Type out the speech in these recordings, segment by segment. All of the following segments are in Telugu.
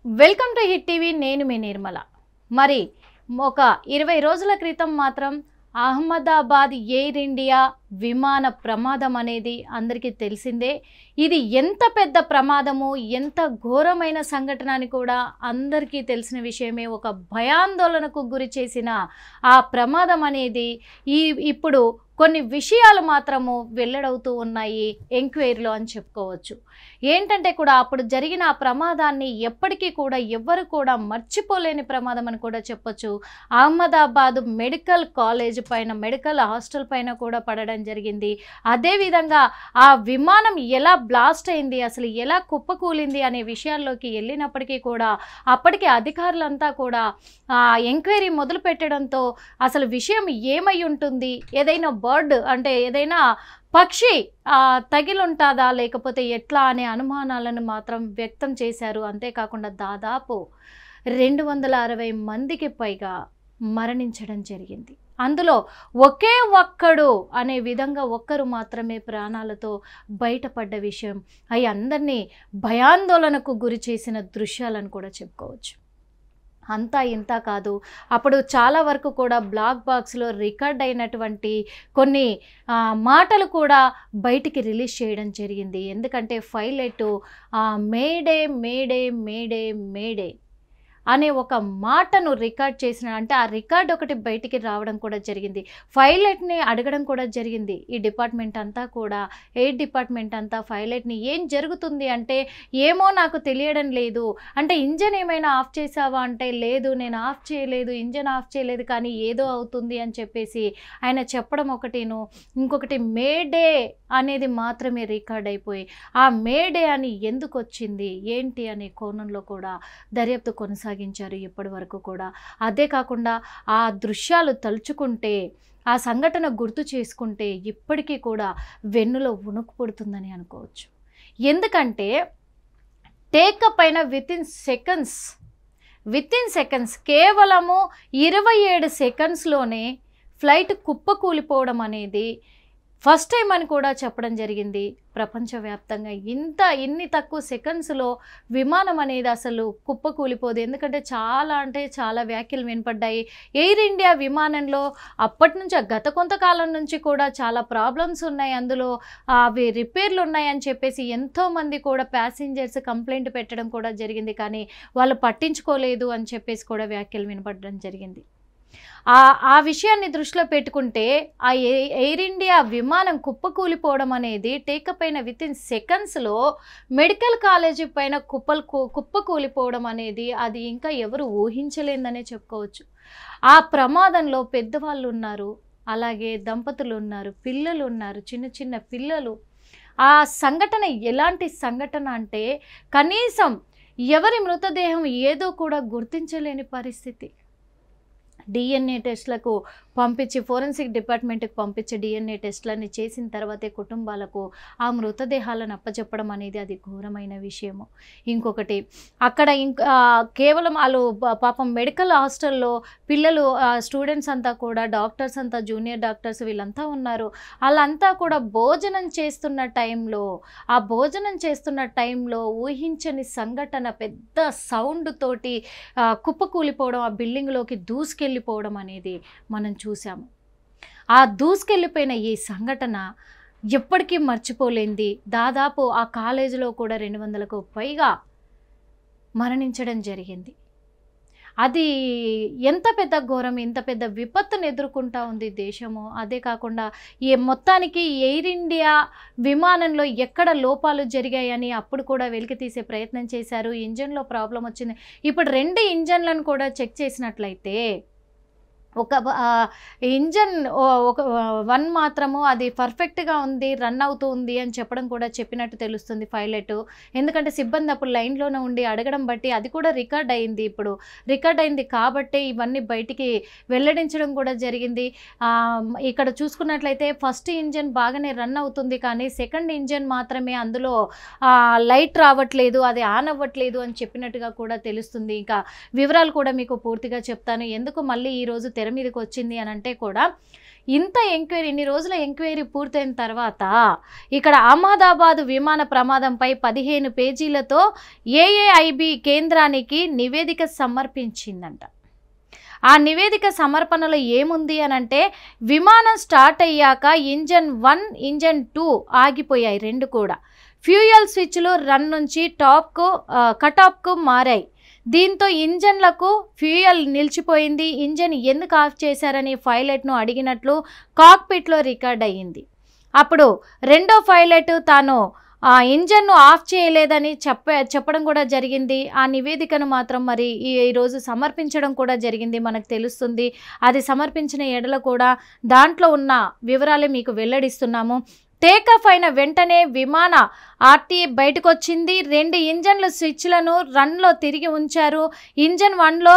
Welcome to hit TV. నేను మీ నిర్మల. మరి ఒక 20 రోజుల క్రితం మాత్రం అహ్మదాబాద్ ఎయిర్ ఇండియా విమాన ప్రమాదం అనేది అందరికీ తెలిసిందే. ఇది ఎంత పెద్ద ప్రమాదము, ఎంత ఘోరమైన సంఘటన అని కూడా అందరికీ తెలిసిన విషయమే. ఒక భయాందోళనకు గురి చేసిన ఆ ప్రమాదం అనేది ఇప్పుడు కొన్ని విషయాలు మాత్రము వెల్లడవుతూ ఉన్నాయి ఎంక్వైరీలో అని చెప్పుకోవచ్చు. ఏంటంటే కూడా అప్పుడు జరిగిన ఆ ప్రమాదాన్ని ఎప్పటికీ కూడా ఎవ్వరు కూడా మర్చిపోలేని ప్రమాదం అని కూడా చెప్పొచ్చు. అహ్మదాబాద్ మెడికల్ కాలేజ్ పైన, మెడికల్ హాస్టల్ పైన కూడా పడడం జరిగింది. అదేవిధంగా ఆ విమానం ఎలా బ్లాస్ట్ అయింది, అసలు ఎలా కుప్పకూలింది అనే విషయాల్లోకి వెళ్ళినప్పటికీ కూడా అప్పటికే అధికారులంతా కూడా ఎంక్వైరీ మొదలు పెట్టడంతో అసలు విషయం ఏమై ఉంటుంది, ఏదైనా బర్డ్ అంటే ఏదైనా పక్షి తగిలుంటుందా లేకపోతే ఎట్లా అనే అనుమానాలను మాత్రం వ్యక్తం చేశారు. అంతేకాకుండా దాదాపు 260 మందికి పైగా మరణించడం జరిగింది. అందులో ఒకే ఒక్కడు అనే విధంగా ఒక్కరు మాత్రమే ప్రాణాలతో బయటపడ్డ విషయం అవి అందరినీ భయాందోళనకు గురి చేసిన దృశ్యాలను కూడా చెప్పుకోవచ్చు. అంతా ఇంత కాదు, అప్పుడు చాలా వరకు కూడా బ్లాక్ బాక్స్లో రికార్డ్ అయినటువంటి కొన్ని మాటలు కూడా బయటికి రిలీజ్ చేయడం జరిగింది. ఎందుకంటే pilot mayday mayday mayday mayday అనే ఒక మాటను రికార్డ్ చేసిన, అంటే ఆ రికార్డ్ ఒకటి బయటికి రావడం కూడా జరిగింది. పైలట్ని అడగడం కూడా జరిగింది. ఈ డిపార్ట్మెంట్ అంతా కూడా, ఎయిర్ డిపార్ట్మెంట్ అంతా పైలట్ని ఏం జరుగుతుంది అంటే ఏమో నాకు తెలియడం లేదు, అంటే ఇంజన్ ఏమైనా ఆఫ్ చేసావా అంటే లేదు నేను ఆఫ్ చేయలేదు, ఇంజన్ ఆఫ్ చేయలేదు, కానీ ఏదో అవుతుంది అని చెప్పేసి ఆయన చెప్పడం ఒకటిను, ఇంకొకటి మేడే అనేది మాత్రమే రికార్డ్ అయిపోయి ఆ మేడే అని ఎందుకు వచ్చింది ఏంటి అనే కోణంలో కూడా దర్యాప్తు కొనసాగించారు ఇప్పటి వరకు కూడా. అదే కాకుండా ఆ దృశ్యాలు తలుచుకుంటే, ఆ సంఘటన గుర్తు చేసుకుంటే ఇప్పటికీ కూడా వెన్నులో వణుకు పుడుతుందని అనుకోవచ్చు. ఎందుకంటే టేకప్ అయిన విత్ ఇన్ సెకండ్స్ కేవలము 27 సెకండ్స్లోనే ఫ్లైట్ కుప్పకూలిపోవడం అనేది ఫస్ట్ టైం అని కూడా చెప్పడం జరిగింది. ప్రపంచవ్యాప్తంగా ఇన్ని తక్కువ సెకండ్స్లో విమానం అనేది అసలు కుప్పకూలిపోదు. ఎందుకంటే చాలా వ్యాఖ్యలు వినపడ్డాయి. ఎయిర్ ఇండియా విమానంలో అప్పటి నుంచి గత కొంతకాలం నుంచి కూడా చాలా ప్రాబ్లమ్స్ ఉన్నాయి, అందులో అవి రిపేర్లు ఉన్నాయని చెప్పేసి ఎంతోమంది కూడా ప్యాసింజర్స్ కంప్లైంట్ పెట్టడం కూడా జరిగింది. కానీ వాళ్ళు పట్టించుకోలేదు అని చెప్పేసి కూడా వ్యాఖ్యలు వినపడడం జరిగింది. ఆ విషయాన్ని దృష్టిలో పెట్టుకుంటే ఆ ఎయిర్ ఇండియా విమానం కుప్పకూలిపోవడం అనేది టేకప్ అయిన విత్ ఇన్ సెకండ్స్లో మెడికల్ కాలేజీ పైన కుప్పకూలిపోవడం అనేది అది ఇంకా ఎవరు ఊహించలేదనే చెప్పుకోవచ్చు. ఆ ప్రమాదంలో పెద్దవాళ్ళు ఉన్నారు, అలాగే దంపతులు ఉన్నారు, పిల్లలు ఉన్నారు, చిన్న పిల్లలు. ఆ సంఘటన ఎలాంటి సంఘటన అంటే కనీసం ఎవరి మృతదేహం ఏదో కూడా గుర్తించలేని పరిస్థితి. డిఎన్ఏ టెస్ట్లకు పంపించి, ఫోరెన్సిక్ డిపార్ట్మెంట్కి పంపించి డిఎన్ఏ టెస్ట్లని చేసిన తర్వాతే కుటుంబాలకు ఆ మృతదేహాలను అప్పచెప్పడం అనేది అది ఘోరమైన విషయము. ఇంకొకటి అక్కడ కేవలం వాళ్ళు పాపం మెడికల్ హాస్టల్లో పిల్లలు, స్టూడెంట్స్ అంతా కూడా, డాక్టర్స్ అంతా, జూనియర్ డాక్టర్స్ వీళ్ళంతా ఉన్నారు. వాళ్ళంతా కూడా భోజనం చేస్తున్న టైంలో ఊహించని సంఘటన, పెద్ద సౌండ్ తోటి కుప్పకూలిపోవడం, ఆ బిల్డింగ్లోకి దూసుకెళ్ళిపోవడం అనేది మనం చూసాము. ఆ దూసుకెళ్ళిపోయిన ఈ సంఘటన ఎప్పటికీ మర్చిపోలేంది. దాదాపు ఆ కాలేజీలో కూడా 200కు పైగా మరణించడం జరిగింది. అది ఎంత పెద్ద ఘోరం, ఇంత పెద్ద విపత్తును ఎదుర్కొంటా ఉంది దేశము. అదే కాకుండా మొత్తానికి ఎయిర్ ఇండియా విమానంలో ఎక్కడ లోపాలు జరిగాయని అప్పుడు కూడా వెలికి తీసే ప్రయత్నం చేశారు. ఇంజన్లో ప్రాబ్లం వచ్చింది. ఇప్పుడు 2 ఇంజన్లను కూడా చెక్ చేసినట్లయితే ఒక ఇంజన్ వన్ మాత్రము అది పర్ఫెక్ట్గా ఉంది, రన్ అవుతూ ఉంది అని చెప్పినట్టు తెలుస్తుంది పైలట్. ఎందుకంటే సిబ్బంది అప్పుడు లైన్లోనే ఉండి అడగడం బట్టి అది కూడా రికార్డ్ అయింది కాబట్టి ఇవన్నీ బయటికి వెల్లడించడం కూడా జరిగింది. ఇక్కడ చూసుకున్నట్లయితే ఫస్ట్ ఇంజన్ బాగానే రన్ అవుతుంది, కానీ సెకండ్ ఇంజన్ మాత్రమే అందులో లైట్ రావట్లేదు, అది ఆన్ అవ్వట్లేదు అని చెప్పినట్టుగా కూడా తెలుస్తుంది. ఇంకా వివరాలు కూడా మీకు పూర్తిగా చెప్తాను. ఎందుకు మళ్ళీ ఈరోజు తెర మీదకి వచ్చింది అని అంటే కూడా ఇంత ఎంక్వైరీ, ఇన్ని రోజుల ఎంక్వైరీ పూర్తయిన తర్వాత ఇక్కడ అహ్మదాబాద్ విమాన ప్రమాదంపై 15 పేజీలతో ఏఏఐబి కేంద్రానికి నివేదిక సమర్పించిందంట. ఆ నివేదిక సమర్పణలో ఏముంది అని అంటే, విమానం స్టార్ట్ అయ్యాక ఇంజన్ 1 ఇంజన్ 2 ఆగిపోయాయి, రెండు కూడా. ఫ్యూయల్ స్విచ్లు రన్ నుంచి కటాప్కు మారాయి. దీంతో ఇంజన్లకు ఫ్యూయల్ నిలిచిపోయింది. ఇంజన్ ఎందుకు ఆఫ్ చేశారని పైలట్ను అడిగినట్లు కాక్పిట్లో రికార్డ్ అయ్యింది. అప్పుడు రెండో పైలట్ తాను ఇంజన్ను ఆఫ్ చేయలేదని చెప్పడం కూడా జరిగింది. ఆ నివేదికను మాత్రం మరి ఈరోజు సమర్పించడం కూడా జరిగింది, మనకు తెలుస్తుంది. అది సమర్పించిన ఎడల కూడా దాంట్లో ఉన్న వివరాలే మీకు వెల్లడిస్తున్నాము. టేకాఫ్ అయిన వెంటనే విమాన ఆర్టీ బయటకు వచ్చింది. 2 ఇంజన్ల స్విచ్లను రన్లో తిరిగి ఉంచారు. ఇంజన్ 1లో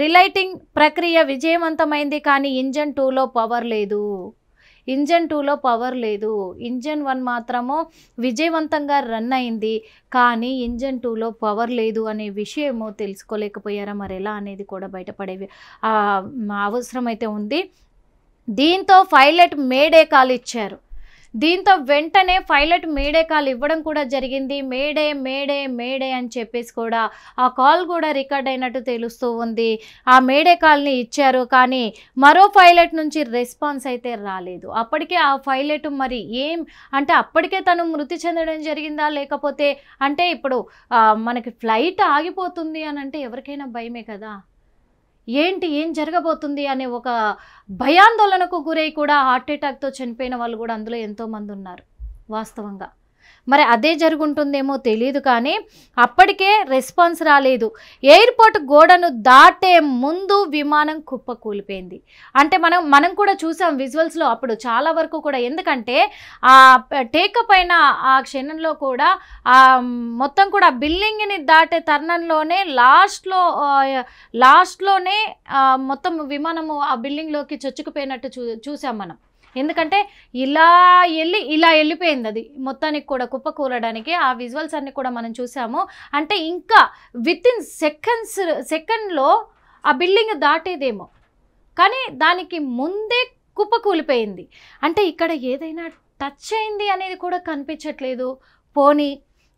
రిలైటింగ్ ప్రక్రియ విజయవంతమైంది, కానీ ఇంజన్ 2లో పవర్ లేదు. ఇంజన్ 1 మాత్రము విజయవంతంగా రన్ అయింది, కానీ ఇంజన్ 2లో పవర్ లేదు అనే విషయము తెలుసుకోలేకపోయారా? మరి ఎలా అనేది కూడా బయటపడే అవసరం అయితే ఉంది. దీంతో పైలట్ మేడే కాల్ ఇచ్చారు. దీంతో వెంటనే పైలట్ మేడే కాల్ ఇవ్వడం కూడా జరిగింది. మేడే మేడే మేడే అని చెప్పేసి కూడా ఆ కాల్ కూడా రికార్డ్ అయినట్టు తెలుస్తూ ఉంది. ఆ మేడే కాల్ని ఇచ్చారు, కానీ మరో పైలట్ నుంచి రెస్పాన్స్ అయితే రాలేదు. అప్పటికే ఆ పైలట్ మరి అంటే అప్పటికే తను మృతి చెందడం జరిగిందా, లేకపోతే అంటే ఇప్పుడు మనకి ఫ్లైట్ ఆగిపోతుంది అని అంటే ఎవరికైనా భయమే కదా. ఏం జరగబోతుంది అనే ఒక భయాందోళనకు గురై కూడా హార్ట్ అటాక్తో చనిపోయిన వాళ్ళు కూడా అందులో ఎంతోమంది ఉన్నారు వాస్తవంగా. మరి అదే జరుగుంటుందేమో తెలియదు, కానీ అప్పటికే రెస్పాన్స్ రాలేదు. ఎయిర్పోర్ట్ గోడను దాటే ముందు విమానం కుప్పకూలిపోయింది. అంటే మనం కూడా చూసాం విజువల్స్లో అప్పుడు చాలా వరకు కూడా. ఎందుకంటే ఆ టేకప్ అయిన ఆ క్షణంలో కూడా మొత్తం కూడా బిల్డింగ్ని దాటే తరుణంలోనే లాస్ట్లోనే మొత్తం విమానము ఆ బిల్డింగ్లోకి చొచ్చుకుపోయినట్టు చూసాం మనం. ఎందుకంటే ఇలా వెళ్ళిపోయింది అది మొత్తానికి కూడా కుప్పకూలడానికి. ఆ విజువల్స్ అన్ని కూడా మనం చూసాము. అంటే ఇంకా విత్ ఇన్ సెకండ్లో ఆ బిల్డింగ్ దాటేదేమో, కానీ దానికి ముందే కుప్పకూలిపోయింది. అంటే ఇక్కడ ఏదైనా టచ్ అయింది అనేది కూడా కనిపించట్లేదు. పోనీ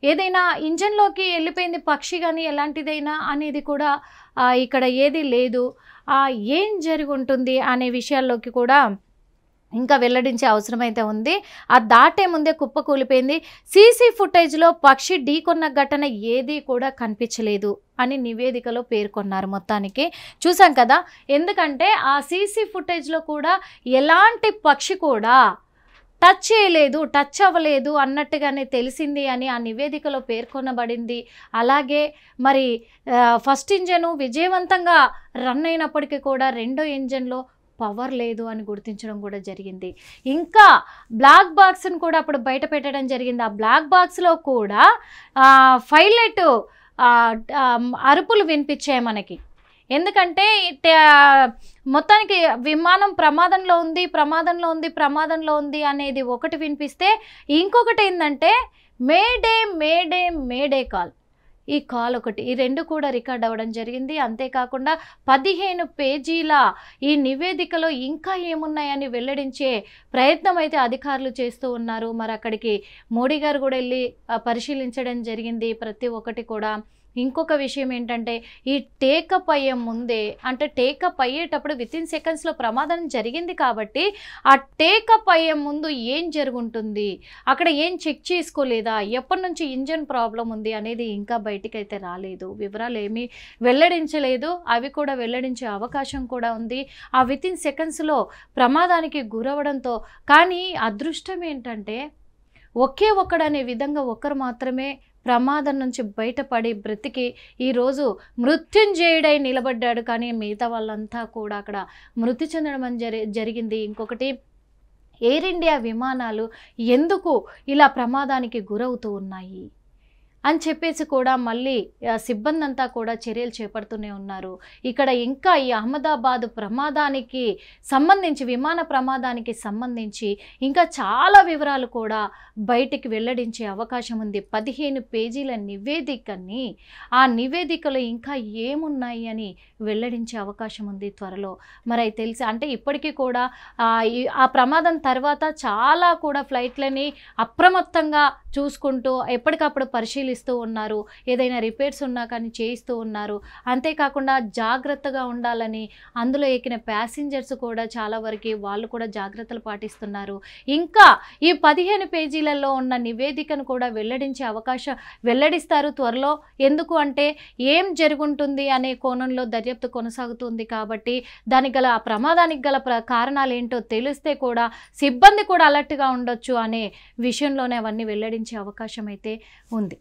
ఏదైనా ఇంజన్లోకి వెళ్ళిపోయింది పక్షి కానీ ఎలాంటిదైనా అనేది కూడా ఇక్కడ ఏది లేదు. ఏం జరిగి ఉంటుంది అనే విషయాల్లోకి కూడా ఇంకా వెల్లడించే అవసరం అయితే ఉంది. ఆ దాటే ముందే కుప్పకూలిపోయింది. సీసీ ఫుటేజ్లో పక్షి ఢీకొన్న ఘటన ఏదీ కూడా కనిపించలేదు అని నివేదికలో పేర్కొన్నారు. మొత్తానికి చూసాం కదా. ఎందుకంటే ఆ సీసీ ఫుటేజ్లో కూడా ఎలాంటి పక్షి కూడా టచ్ అవ్వలేదు అన్నట్టుగానే తెలిసింది అని ఆ నివేదికలో పేర్కొనబడింది. అలాగే మరి ఫస్ట్ ఇంజను విజయవంతంగా రన్ అయినప్పటికీ కూడా రెండో ఇంజన్లో పవర్ లేదు అని గుర్తించడం కూడా జరిగింది. ఇంకా బ్లాక్ బాక్స్ను కూడా అప్పుడు బయట పెట్టడం జరిగింది. ఆ బ్లాక్ బాక్స్లో కూడా పైలట్ అరుపులు వినిపించాయి మనకి. ఎందుకంటే మొత్తానికి విమానం ప్రమాదంలో ఉంది అనేది ఒకటి వినిపిస్తే, ఇంకొకటి ఏంటంటే మేడే మేడే మేడే కాల్. ఈ కాల్ ఒకటి, ఈ రెండు కూడా రికార్డ్ అవ్వడం జరిగింది. అంతేకాకుండా 15 పేజీల ఈ నివేదికలో ఇంకా ఏమున్నాయని వెల్లడించే ప్రయత్నం అయితే అధికారులు చేస్తూ ఉన్నారు. మరి అక్కడికి మోడీ గారు కూడా వెళ్ళి పరిశీలించడం జరిగింది ప్రతి ఒక్కటి కూడా. ఇంకొక విషయం ఏంటంటే, ఈ టేకప్ అయ్యే ముందే, అంటే టేకప్ అయ్యేటప్పుడు విత్ ఇన్ సెకండ్స్లో ప్రమాదం జరిగింది కాబట్టి ఆ టేకప్ అయ్యే ముందు ఏం జరుగుంటుంది, అక్కడ ఏం చెక్ చేసుకోలేదా, ఎప్పటి నుంచి ఇంజన్ ప్రాబ్లం ఉంది అనేది ఇంకా బయటికి అయితే రాలేదు. వివరాలు ఏమీ వెల్లడించలేదు. అవి కూడా వెల్లడించే అవకాశం కూడా ఉంది. ఆ విత్ ఇన్ సెకండ్స్లో ప్రమాదానికి గురవడంతో. కానీ అదృష్టం ఏంటంటే ఒకే ఒక్కడనే విధంగా ఒకరు మాత్రమే ప్రమాదం నుంచి బయటపడి బ్రతికి ఈరోజు మృత్యుంజయుడై నిలబడ్డాడు. కానీ మిగతా వాళ్ళంతా కూడా అక్కడ మృతి చెందడం జరిగింది. ఇంకొకటి, ఎయిర్ ఇండియా విమానాలు ఎందుకు ఇలా ప్రమాదానికి గురవుతూ ఉన్నాయి అని చెప్పేసి కూడా మళ్ళీ సిబ్బంది అంతా కూడా చర్యలు చేపడుతూనే ఉన్నారు. ఇక్కడ ఇంకా ఈ అహ్మదాబాద్ ప్రమాదానికి సంబంధించి, విమాన ప్రమాదానికి సంబంధించి ఇంకా చాలా వివరాలు కూడా బయటికి వెల్లడించే అవకాశం ఉంది. 15 పేజీల నివేదికని, ఆ నివేదికలో ఇంకా ఏమున్నాయి అని వెల్లడించే అవకాశం ఉంది త్వరలో. మరి అది తెలిసి అంటే ఇప్పటికీ కూడా ఆ ప్రమాదం తర్వాత చాలా కూడా ఫ్లైట్లని అప్రమత్తంగా చూసుకుంటూ ఎప్పటికప్పుడు పరిశీలిస్తూ ఉన్నారు. ఏదైనా రిపేర్స్ ఉన్నా కానీ చేయిస్తూ ఉన్నారు. అంతేకాకుండా జాగ్రత్తగా ఉండాలని అందులో ఎక్కిన ప్యాసింజర్స్ కూడా చాలా వరకు వాళ్ళు కూడా జాగ్రత్తలు పాటిస్తున్నారు. ఇంకా ఈ 15 పేజీలలో ఉన్న నివేదికను కూడా వెల్లడిస్తారు త్వరలో. ఎందుకు అంటే ఏం జరుగుంటుంది అనే కోణంలో దర్యాప్తు కొనసాగుతుంది కాబట్టి దానికి గల ఆ ప్రమాదానికి గల కారణాలు ఏంటో తెలిస్తే కూడా సిబ్బంది కూడా అలర్ట్గా ఉండొచ్చు అనే విషయంలోనే అవన్నీ వెల్లడించే అవకాశం అయితే ఉంది.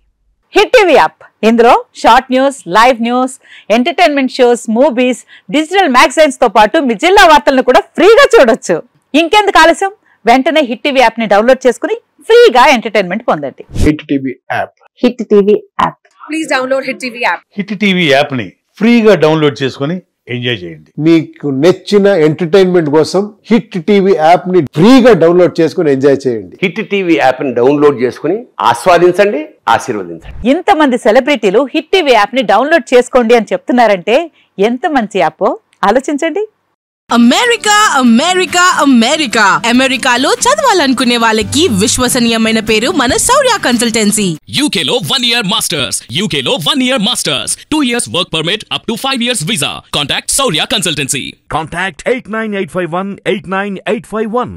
హిట్ టీవీ యాప్, ఇందులో short news, live news, entertainment shows, movies, digital magazines తో పాటు మీ జిల్లా వార్తలను కూడా ఫ్రీగా చూడొచ్చు. ఇంకెందుకు ఆలస్యం, వెంటనే హిట్ టీవీ యాప్ ని డౌన్లోడ్ చేసుకుని ఫ్రీగా ఎంటర్టైన్మెంట్ పొందండి. Hit TV app. Hit TV app. Please download hit TV app. Hit TV app ని ఫ్రీగా డౌన్లోడ్ చేసుకుని ఎంజాయ్ చేయండి. మీకు నచ్చిన ఎంటర్టైన్మెంట్ కోసం హిట్ టీవీ యాప్ ని ఫ్రీగా డౌన్లోడ్ చేసుకుని ఎంజాయ్ చేయండి. హిట్ టీవీ యాప్ ని డౌన్లోడ్ చేసుకుని ఆస్వాదించండి, ఆశీర్వదించండి. ఇంతమంది సెలబ్రిటీలు హిట్ టీవీ యాప్ ని డౌన్లోడ్ చేసుకోండి అని చెప్తున్నారంటే ఎంత మంచి యాప్ ఆలోచించండి. అమెరికా అమెరికా అమెరికా అమెరికాలో చదవాలనుకునే వాళ్ళకి విశ్వసనీయమైన పేరు మన శౌర్య కన్సల్టెన్సీ. UK లో 1 year masters, UK లో 1 year masters, 2 years work permit up to 5 years visa. Contact Saurya Consultancy. Contact 89851 89851.